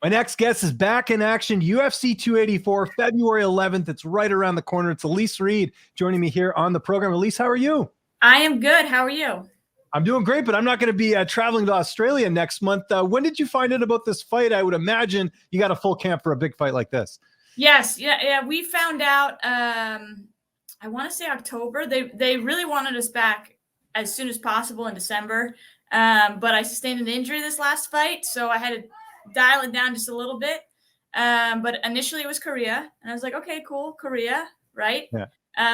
My next guest is back in action, UFC 284, February 11th. It's right around the corner. It's Elise Reed joining me here on the program. Elise, how are you? I am good. How are you? I'm doing great, but I'm not going to be traveling to Australia next month. When did you find out about this fight? I would imagine you got a full camp for a big fight like this. Yes. Yeah. We found out, I want to say October. They really wanted us back as soon as possible in December. But I sustained an injury this last fight, so I had to dial it down just a little bit. But initially it was Korea, and I was like, okay, cool, Korea, right? Yeah.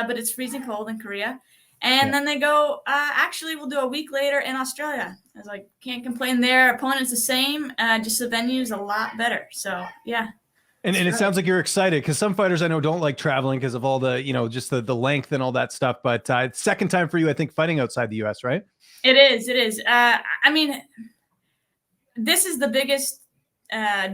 But it's freezing cold in Korea. And then they go, actually, we'll do a week later in Australia. I was like, can't complain there. Opponent's the same, just the venue's a lot better. So, yeah. And it sounds like you're excited because some fighters I know don't like traveling because of all the, just the length and all that stuff. But second time for you, I think, fighting outside the U.S., right? It is. It is. I mean, this is the biggest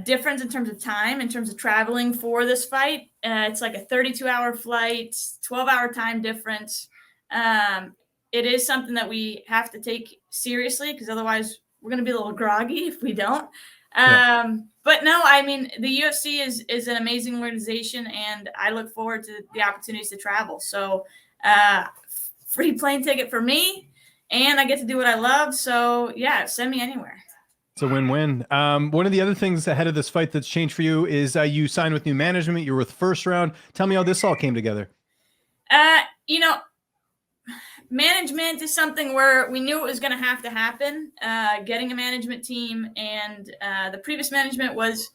difference in terms of time, in terms of traveling for this fight. It's like a 32-hour flight, 12-hour time difference. It is something that we have to take seriously because otherwise we're going to be a little groggy if we don't. But no, I mean, the UFC is an amazing organization, and I look forward to the opportunities to travel. So free plane ticket for me, and I get to do what I love. So yeah, send me anywhere. It's a win-win. One of the other things ahead of this fight that's changed for you is you signed with new management. You were with First Round. Tell me how this all came together. Management is something where we knew it was going to happen. Getting a management team, and the previous management was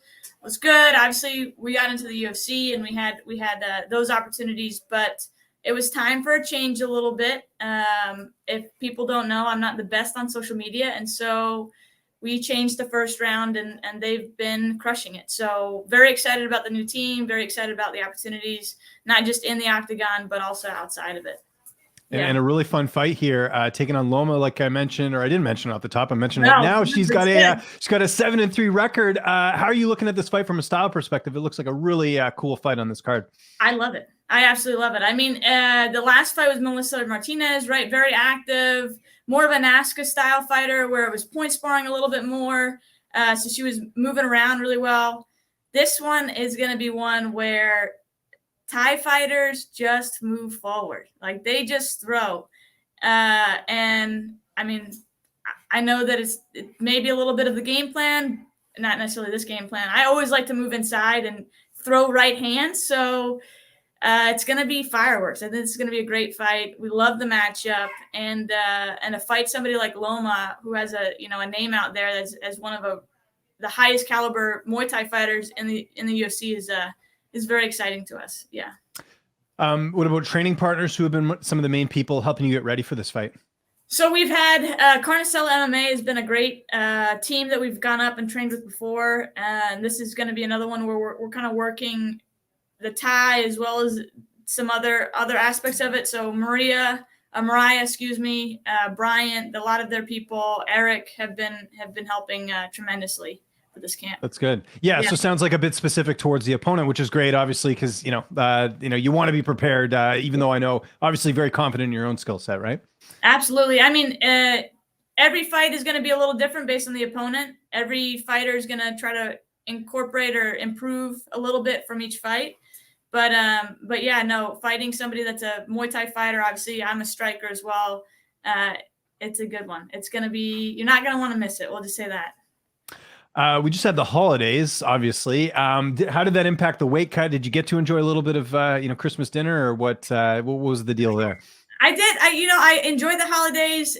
good. Obviously, we got into the UFC, and we had those opportunities, but it was time for a change a little bit. If people don't know, I'm not the best on social media, and so we changed the First Round, and they've been crushing it. So very excited about the new team, very excited about the opportunities, not just in the octagon, but also outside of it. And a really fun fight here, taking on Loma, like I mentioned, or I didn't mention it off the top. I'm mentioning it now. She's got a 7-3 record. How are you looking at this fight from a style perspective? It looks like a really cool fight on this card. I love it. I absolutely love it. I mean, the last fight was Melissa Martinez, right? Very active, more of a NASCA style fighter where it was point sparring a little bit more. So she was moving around really well. This one is going to be one where Thai fighters just move forward. Like, they just throw. And I mean, I know that it may be a little bit of the game plan, not necessarily this game plan. I always like to move inside and throw right hands. So it's going to be fireworks. I think it's going to be a great fight. We love the matchup, and to fight somebody like Loma, who has a name out there as one of the highest caliber Muay Thai fighters in the UFC is very exciting to us. Yeah. What about training partners who have been some of the main people helping you get ready for this fight? So we've had Carnicella MMA has been a great team that we've gone up and trained with before. And this is going to be another one where we're kind of working the Thai as well as some other aspects of it. So Mariah, Bryant, a lot of their people, Eric have been helping tremendously for this camp. That's good. Yeah. So sounds like a bit specific towards the opponent, which is great, obviously, because you want to be prepared. Even though I know, obviously, very confident in your own skill set, right? Absolutely. I mean, every fight is going to be a little different based on the opponent. Every fighter is going to try to incorporate or improve a little bit from each fight. But yeah, no, fighting somebody that's a Muay Thai fighter, obviously, I'm a striker as well. It's a good one. It's going to be, you're not going to want to miss it. We'll just say that. We just had the holidays, obviously. How did that impact the weight cut? Did you get to enjoy a little bit of, Christmas dinner, or what was the deal there? I did. I enjoyed the holidays.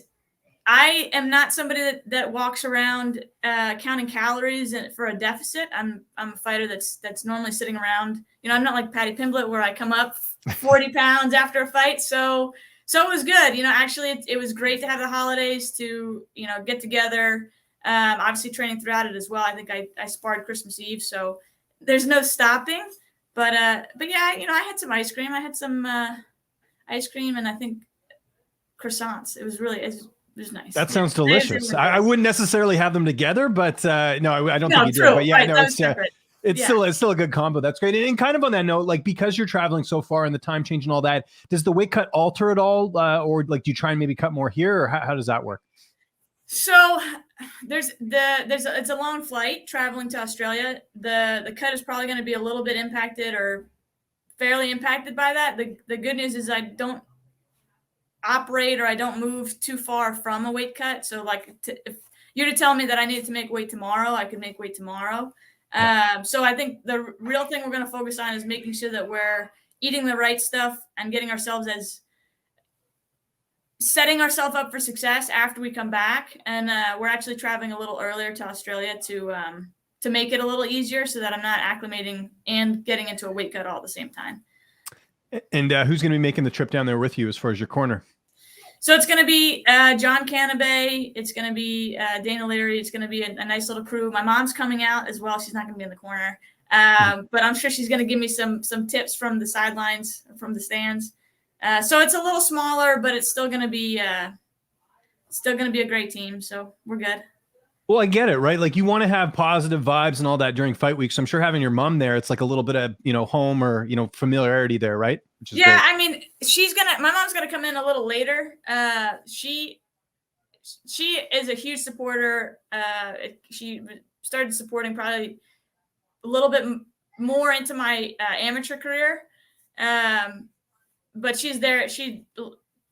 I am not somebody that walks around counting calories for a deficit. I'm a fighter that's normally sitting around. I'm not like Patty Pimblett where I come up 40 pounds after a fight. So it was good. Actually, it was great to have the holidays to get together. Obviously training throughout it as well. I think I sparred Christmas Eve, so there's no stopping. But yeah, I had some ice cream. I had some ice cream and I think croissants. It was nice. That sounds delicious. I wouldn't necessarily have them together, but no, I don't think you do. But yeah, right, it's still a good combo. That's great. And kind of on that note, like, because you're traveling so far and the time change and all that, does the weight cut alter at all, or like do you try and maybe cut more here, or how does that work? So it's a long flight traveling to Australia. The cut is probably going to be a little bit impacted or fairly impacted by that. The good news is I don't operate or I don't move too far from a weight cut. So like if you're to tell me that I needed to make weight tomorrow, I could make weight tomorrow. So I think the real thing we're going to focus on is making sure that we're eating the right stuff and setting ourselves up for success after we come back. And we're actually traveling a little earlier to Australia to make it a little easier so that I'm not acclimating and getting into a weight cut all at the same time. And who's going to be making the trip down there with you as far as your corner? So it's going to be John Canabay. It's going to be Dana Leary. It's going to be a nice little crew. My mom's coming out as well. She's not going to be in the corner. But I'm sure she's going to give me some tips from the sidelines, from the stands. So it's a little smaller, but it's still going to be a great team. So we're good. Well, I get it, right? Like you want to have positive vibes and all that during fight week. So I'm sure having your mom there, it's like a little bit of, home or, familiarity there, right? Which is yeah, great. I mean, my mom's going to come in a little later. She is a huge supporter. She started supporting probably a little bit more into my amateur career. But she's there. She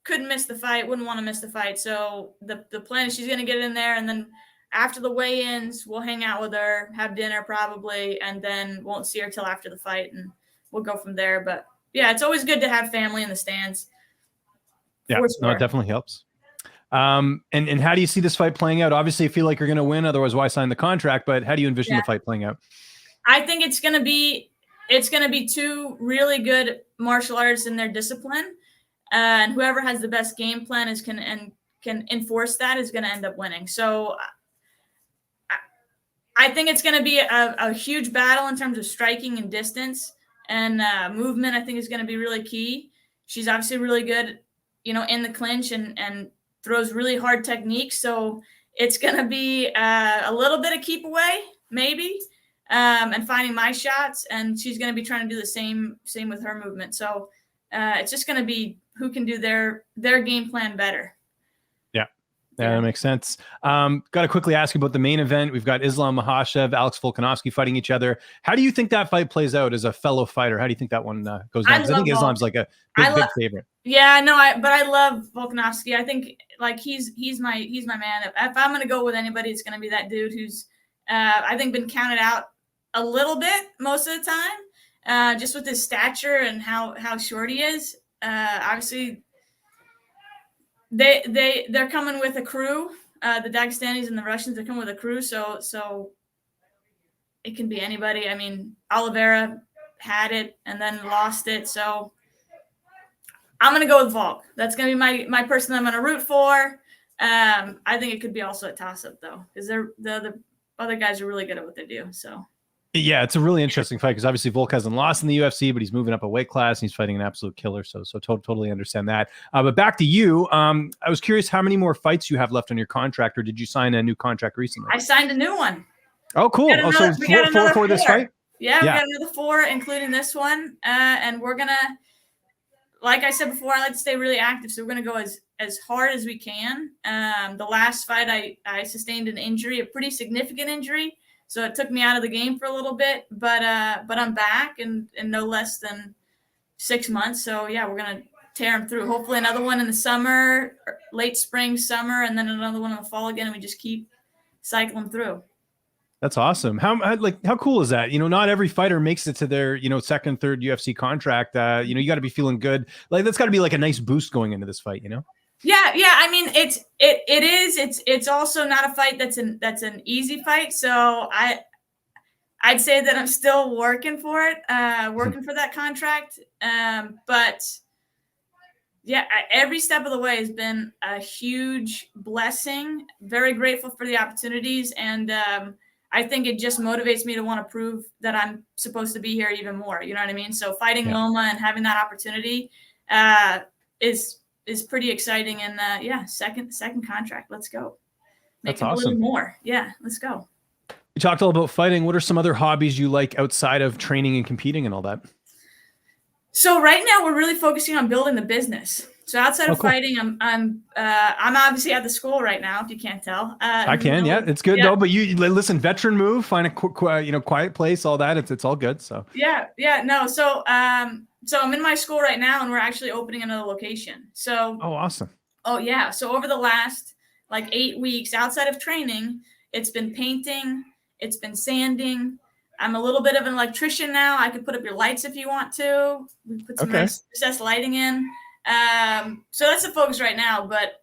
couldn't miss the fight, wouldn't want to miss the fight. So the plan is she's going to get in there, and then after the weigh-ins, we'll hang out with her, have dinner probably, and then won't see her till after the fight, and we'll go from there. But yeah, it's always good to have family in the stands. Yeah, no, it definitely helps. And how do you see this fight playing out? Obviously, you feel like you're going to win, otherwise why sign the contract? But how do you envision the fight playing out? I think it's going to be two really good martial artists in their discipline, and whoever has the best game plan can enforce that is going to end up winning. So I think it's going to be a huge battle in terms of striking and distance, and movement. I think is going to be really key. She's obviously really good, in the clinch and throws really hard techniques. So it's going to be a little bit of keep away, maybe. And finding my shots, and she's going to be trying to do the same with her movement. So it's just going to be who can do their game plan better. Yeah, that makes sense. Got to quickly ask you about the main event. We've got Islam Makhachev, Alex Volkanovski fighting each other. How do you think that fight plays out as a fellow fighter? How do you think that one goes down? I think Islam's like a big favorite. Yeah, no, but I love Volkanovski. I think like he's my man. If I'm going to go with anybody, it's going to be that dude who's I think been counted out a little bit most of the time, just with his stature and how short he is. Obviously, they're coming with a crew. The Dagestanis and the Russians are coming with a crew, so it can be anybody. I mean, Oliveira had it and then lost it, so I'm gonna go with Volk. That's gonna be my person I'm gonna root for. I think it could be also a toss-up though, because the other guys are really good at what they do. So. Yeah, it's a really interesting fight because obviously Volk hasn't lost in the UFC, but he's moving up a weight class and he's fighting an absolute killer. So totally understand that. But back to you. I was curious how many more fights you have left on your contract, or did you sign a new contract recently? I signed a new one. Oh, cool. So four this fight? Yeah, we got another 4, including this one. And we're going to, like I said before, I like to stay really active. So we're going to go as hard as we can. The last fight, I sustained an injury, a pretty significant injury. So it took me out of the game for a little bit, but I'm back in no less than 6 months. So yeah, we're gonna tear them through. Hopefully another one in the summer, late spring, summer, and then another one in the fall again. And we just keep cycling through. That's awesome. How cool is that? Not every fighter makes it to their second, third UFC contract. You got to be feeling good. Like that's got to be like a nice boost going into this fight. Yeah. I mean, it's also not a fight that's an easy fight. So I'd say that I'm still working for it, working for that contract. But yeah, every step of the way has been a huge blessing. Very grateful for the opportunities, and I think it just motivates me to want to prove that I'm supposed to be here even more. You know what I mean? So fighting Loma and having that opportunity is pretty exciting. And second contract. Let's go. That's awesome. A little more. Yeah, let's go. You talked all about fighting. What are some other hobbies you like outside of training and competing and all that? So right now we're really focusing on building the business. So outside of cool. fighting, I'm obviously at the school right now. If you can't tell, I can. Yeah, it's good though. But you listen, veteran move, find a quiet place, all that. It's all good. So no. So I'm in my school right now, and we're actually opening another location. So awesome. Oh yeah. So over the last like 8 weeks, outside of training, it's been painting, it's been sanding. I'm a little bit of an electrician now. I can put up your lights if you want to. We put some nice recessed lighting in. So that's the focus right now. But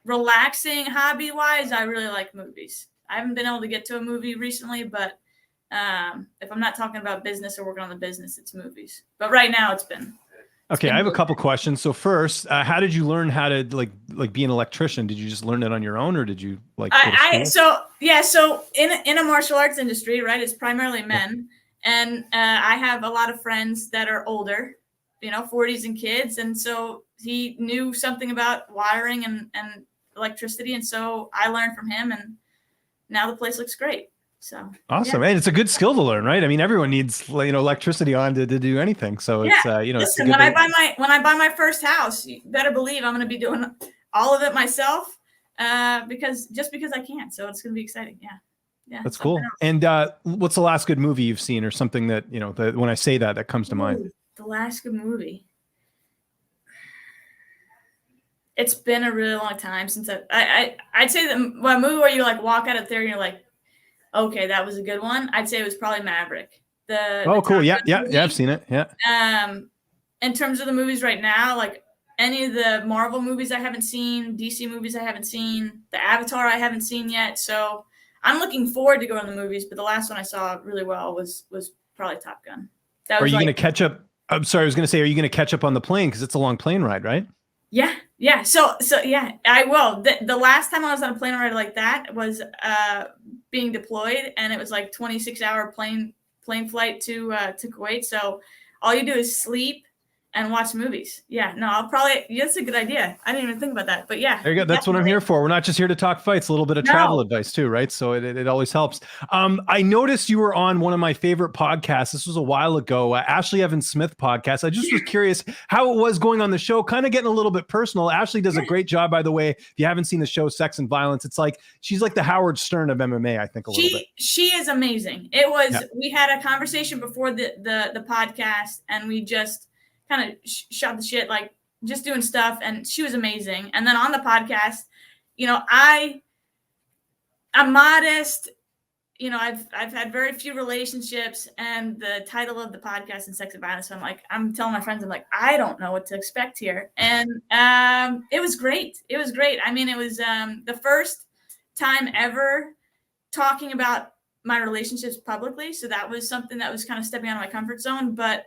relaxing hobby-wise, I really like movies. I haven't been able to get to a movie recently, but if I'm not talking about business or working on the business, it's movies. But right now, it's been. Okay, I have a couple questions. So first, how did you learn how to like be an electrician? Did you just learn it on your own, or did you like? So in a martial arts industry, right? It's primarily men, and I have a lot of friends that are older, 40s and kids, and so he knew something about wiring and electricity, and so I learned from him, and now the place looks great. So awesome. And it's a good skill to learn, right? I mean, everyone needs, electricity on to do anything. So it's, listen, when I buy my first house, you better believe I'm going to be doing all of it myself, because I can. So it's going to be exciting. Yeah. That's cool. And what's the last good movie you've seen, or something that, when I say that comes to mind? The last good movie. It's been a really long time since I'd say that a movie where you like walk out of theater and you're like, okay, that was a good one. I'd say it was probably Maverick. Cool. Yeah, I've seen it. Yeah. In terms of the movies right now, like any of the Marvel movies I haven't seen, DC movies I haven't seen, the Avatar I haven't seen yet. So I'm looking forward to going to the movies, but the last one I saw really well was probably Top Gun. Are you going to catch up? I'm sorry, I was going to say, are you going to catch up on the plane? Because it's a long plane ride, right? Yeah. So yeah, I will. The last time I was on a plane ride like that was being deployed, and it was like 26-hour plane flight to Kuwait. So all you do is sleep and watch movies. Yeah, no, that's a good idea. I didn't even think about that, but yeah. There you go. That's what I'm here for. We're not just here to talk fights, a little bit of travel advice too, right? So it always helps. I noticed you were on one of my favorite podcasts. This was a while ago, Ashley Evans Smith podcast. I just was curious how it was going on the show, kind of getting a little bit personal. Ashley does a great job, by the way. If you haven't seen the show Sex and Violence, it's like, she's like the Howard Stern of MMA, I think, a little bit. She is amazing. It was, we had a conversation before the podcast, and we just kind of shot the shit, like just doing stuff, and she was amazing. And then on the podcast, I'm modest, I've had very few relationships, and the title of the podcast is Sex and Violence. So I'm telling my friends, I'm like, I don't know what to expect here. And it was great. I mean, it was the first time ever talking about my relationships publicly. So that was something that was kind of stepping out of my comfort zone, but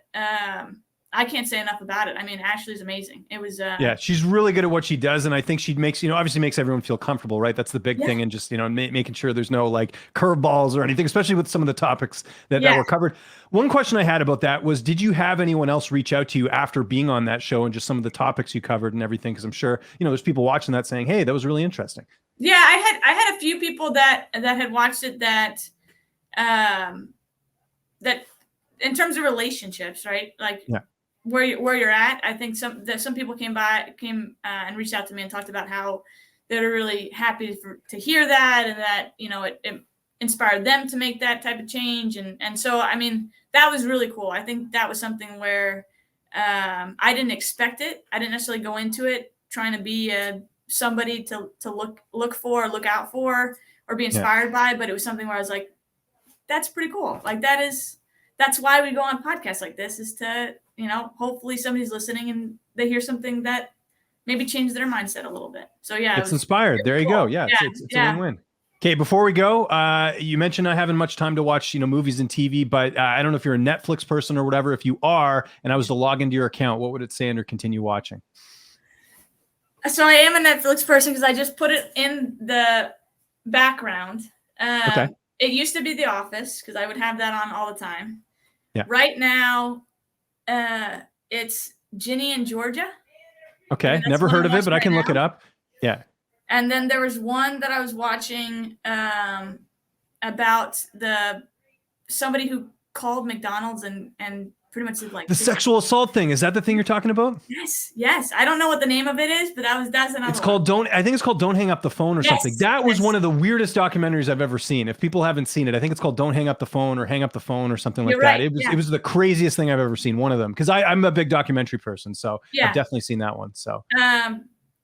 I can't say enough about it. I mean, Ashley's amazing. It was she's really good at what she does, and I think she makes, obviously makes everyone feel comfortable, right? That's the big thing, and just making sure there's no like curveballs or anything, especially with some of the topics that were covered. One question I had about that was, did you have anyone else reach out to you after being on that show and just some of the topics you covered and everything? Because I'm sure there's people watching that saying, "Hey, that was really interesting." Yeah, I had a few people that had watched it that in terms of relationships, right? Like where you're at. I think some people came and reached out to me and talked about how they were really happy to hear that, and that it inspired them to make that type of change, and so I mean that was really cool. I think that was something where I didn't expect it. I didn't necessarily go into it trying to be somebody to look for, look out for, or be inspired by, but it was something where I was like, that's pretty cool. Like that's why we go on podcasts like this, is to hopefully somebody's listening and they hear something that maybe changed their mindset a little bit. So yeah, it's inspired. There you go. Yeah, it's a win-win. Okay, before we go, you mentioned not having much time to watch, movies and TV, but I don't know if you're a Netflix person or whatever. If you are, and I was to log into your account, what would it say under continue watching? So I am a Netflix person because I just put it in the background. Okay. It used to be The Office because I would have that on all the time. Yeah. Right now, it's Ginny and Georgia. Okay, never heard of it, but I can look it up. Yeah. And then there was one that I was watching about somebody who called McDonald's and pretty much did like the sexual assault thing. Is that the thing you're talking about? Yes. I don't know what the name of it is, but that's another. It's called I think it's called Don't Hang Up the Phone or something. That was one of the weirdest documentaries I've ever seen. If people haven't seen it, I think it's called Don't Hang Up the Phone or Hang Up the Phone or something like that. It was the craziest thing I've ever seen. One of them, because I'm a big documentary person, so I've definitely seen that one. So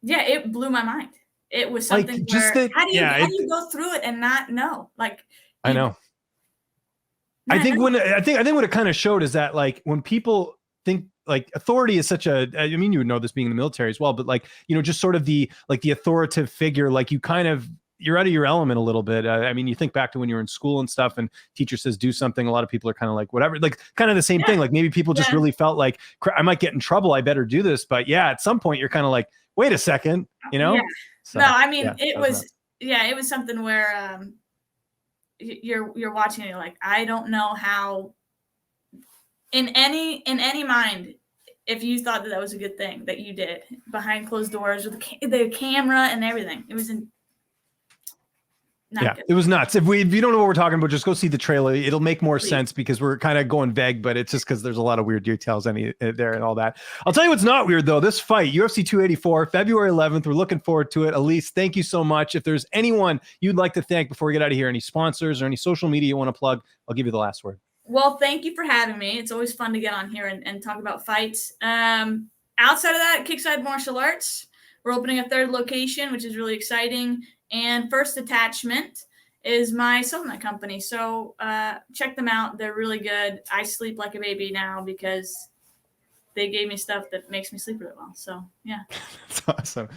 it blew my mind. It was something like, where how do you go through it and not know? Like, I know. I think what it kind of showed is that, like, when people think like authority is such a, I mean, you would know this being in the military as well, but like, you know, just sort of the authoritative figure, like you're out of your element a little bit. I mean, you think back to when you were in school and stuff and teacher says do something, a lot of people are kind of like, whatever, like kind of the same thing. Like maybe people just really felt like I might get in trouble, I better do this. But at some point you're kind of like, wait a second, you know? So, no, I mean, it was something where you're watching and you're like, I don't know how in any mind, if you thought that was a good thing that you did behind closed doors with the camera and everything. It was good. It was nuts. If you don't know what we're talking about, just go see the trailer. It'll make more sense because we're kind of going vague, but it's just because there's a lot of weird details there and all that. I'll tell you what's not weird though. This fight, UFC 284, February 11th. We're looking forward to it. Elise, thank you so much. If there's anyone you'd like to thank before we get out of here, any sponsors or any social media you want to plug, I'll give you the last word. Well, thank you for having me. It's always fun to get on here and talk about fights. Outside of that, Kickside Martial Arts, we're opening a third location, which is really exciting. And First Attachment is my supplement company. So check them out. They're really good. I sleep like a baby now because they gave me stuff that makes me sleep really well. So, yeah. That's awesome.